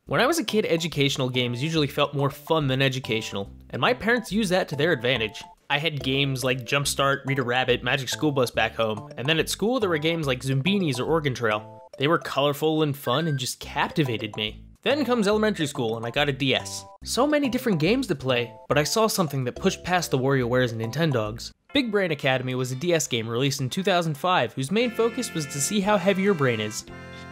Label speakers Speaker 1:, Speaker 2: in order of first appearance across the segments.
Speaker 1: When I was a kid, educational games usually felt more fun than educational, and my parents used that to their advantage. I had games like Jumpstart, Rita Rabbit, Magic School Bus back home, and then at school there were games like Zumbinis or Oregon Trail. They were colorful and fun and just captivated me. Then comes elementary school and I got a DS. So many different games to play, but I saw something that pushed past the WarioWares and Nintendogs. Big Brain Academy was a DS game released in 2005 whose main focus was to see how heavy your brain is.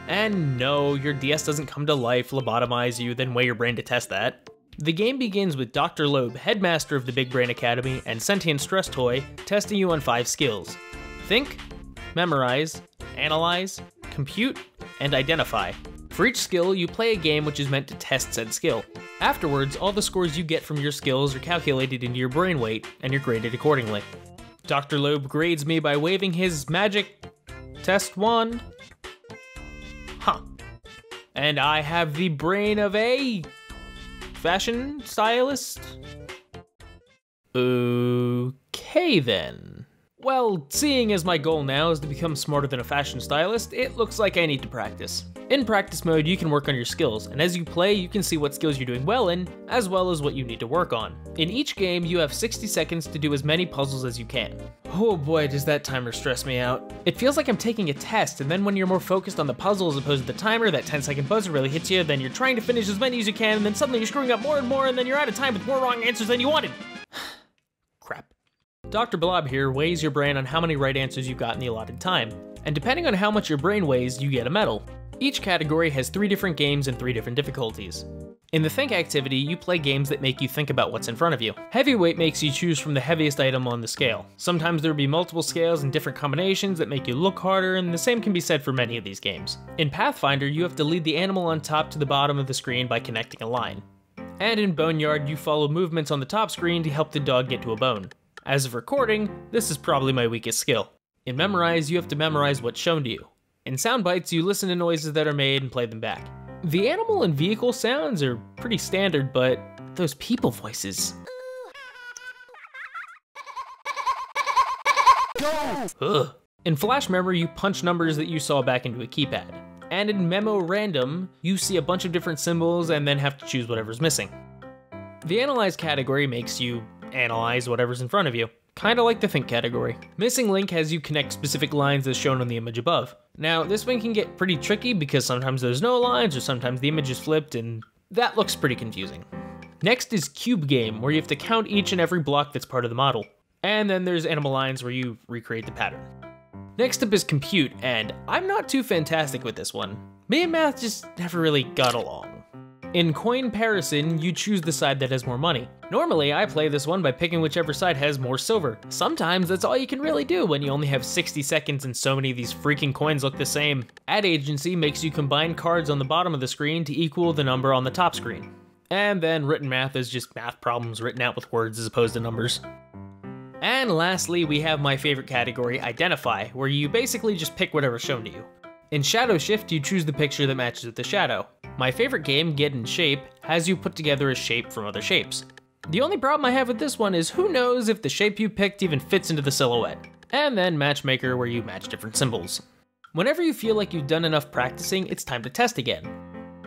Speaker 1: And no, your DS doesn't come to life, lobotomize you, then weigh your brain to test that. The game begins with Dr. Loeb, headmaster of the Big Brain Academy and sentient stress toy, testing you on 5 skills. Think, memorize, analyze, compute, and identify. For each skill, you play a game which is meant to test said skill. Afterwards, all the scores you get from your skills are calculated into your brain weight, and you're graded accordingly. Dr. Loeb grades me by waving his magic test wand. And I have the brain of a fashion stylist? Okay then. Well, seeing as my goal now is to become smarter than a fashion stylist, it looks like I need to practice. In practice mode, you can work on your skills, and as you play, you can see what skills you're doing well in, as well as what you need to work on. In each game, you have 60 seconds to do as many puzzles as you can. Oh boy, does that timer stress me out. It feels like I'm taking a test, and then when you're more focused on the puzzle as opposed to the timer, that 10-second buzzer really hits you, then you're trying to finish as many as you can, and then suddenly you're screwing up more and more, and then you're out of time with more wrong answers than you wanted. Crap. Dr. Blob here weighs your brain on how many right answers you got in the allotted time, and depending on how much your brain weighs, you get a medal. Each category has 3 different games and 3 different difficulties. In the Think activity, you play games that make you think about what's in front of you. Heavyweight makes you choose from the heaviest item on the scale. Sometimes there will be multiple scales and different combinations that make you look harder, and the same can be said for many of these games. In Pathfinder, you have to lead the animal on top to the bottom of the screen by connecting a line. And in Boneyard, you follow movements on the top screen to help the dog get to a bone. As of recording, this is probably my weakest skill. In Memorize, you have to memorize what's shown to you. In Soundbites, you listen to noises that are made and play them back. The animal and vehicle sounds are pretty standard, but those people voices. Ugh. In Flash Memory, you punch numbers that you saw back into a keypad. And in Memo Random, you see a bunch of different symbols and then have to choose whatever's missing. The Analyze category makes you analyze whatever's in front of you. Kinda like the Think category. Missing Link has you connect specific lines as shown on the image above. Now, this one can get pretty tricky because sometimes there's no lines or sometimes the image is flipped and that looks pretty confusing. Next is Cube Game, where you have to count each and every block that's part of the model. And then there's Animal Lines where you recreate the pattern. Next up is Compute, and I'm not too fantastic with this one. Me and math just never really got along. In Coinparison, you choose the side that has more money. Normally, I play this one by picking whichever side has more silver. Sometimes that's all you can really do when you only have 60 seconds and so many of these freaking coins look the same. Ad Agency makes you combine cards on the bottom of the screen to equal the number on the top screen. And then Written Math is just math problems written out with words as opposed to numbers. And lastly, we have my favorite category, Identify, where you basically just pick whatever's shown to you. In Shadow Shift, you choose the picture that matches with the shadow. My favorite game, Get in Shape, has you put together a shape from other shapes. The only problem I have with this one is who knows if the shape you picked even fits into the silhouette. And then Matchmaker, where you match different symbols. Whenever you feel like you've done enough practicing, it's time to test again.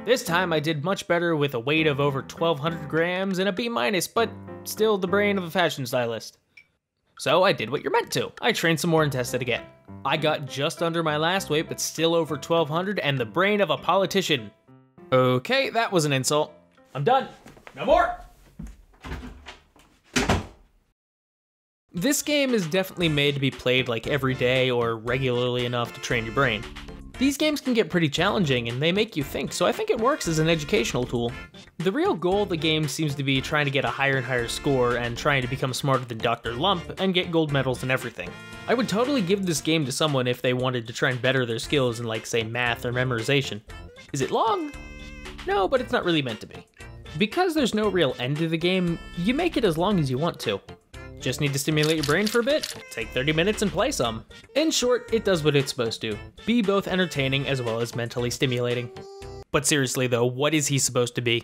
Speaker 1: This time I did much better with a weight of over 1,200 grams and a B-, but still the brain of a fashion stylist. So I did what you're meant to. I trained some more and tested again. I got just under my last weight, but still over 1,200 and the brain of a politician. Okay, that was an insult. I'm done. No more! This game is definitely made to be played like every day or regularly enough to train your brain. These games can get pretty challenging and they make you think, so I think it works as an educational tool. The real goal of the game seems to be trying to get a higher and higher score and trying to become smarter than Dr. Lump and get gold medals and everything. I would totally give this game to someone if they wanted to try and better their skills in like say math or memorization. Is it long? No, but it's not really meant to be. Because there's no real end to the game, you make it as long as you want to. Just need to stimulate your brain for a bit, take 30 minutes and play some. In short, it does what it's supposed to. Be both entertaining as well as mentally stimulating. But seriously though, what is he supposed to be?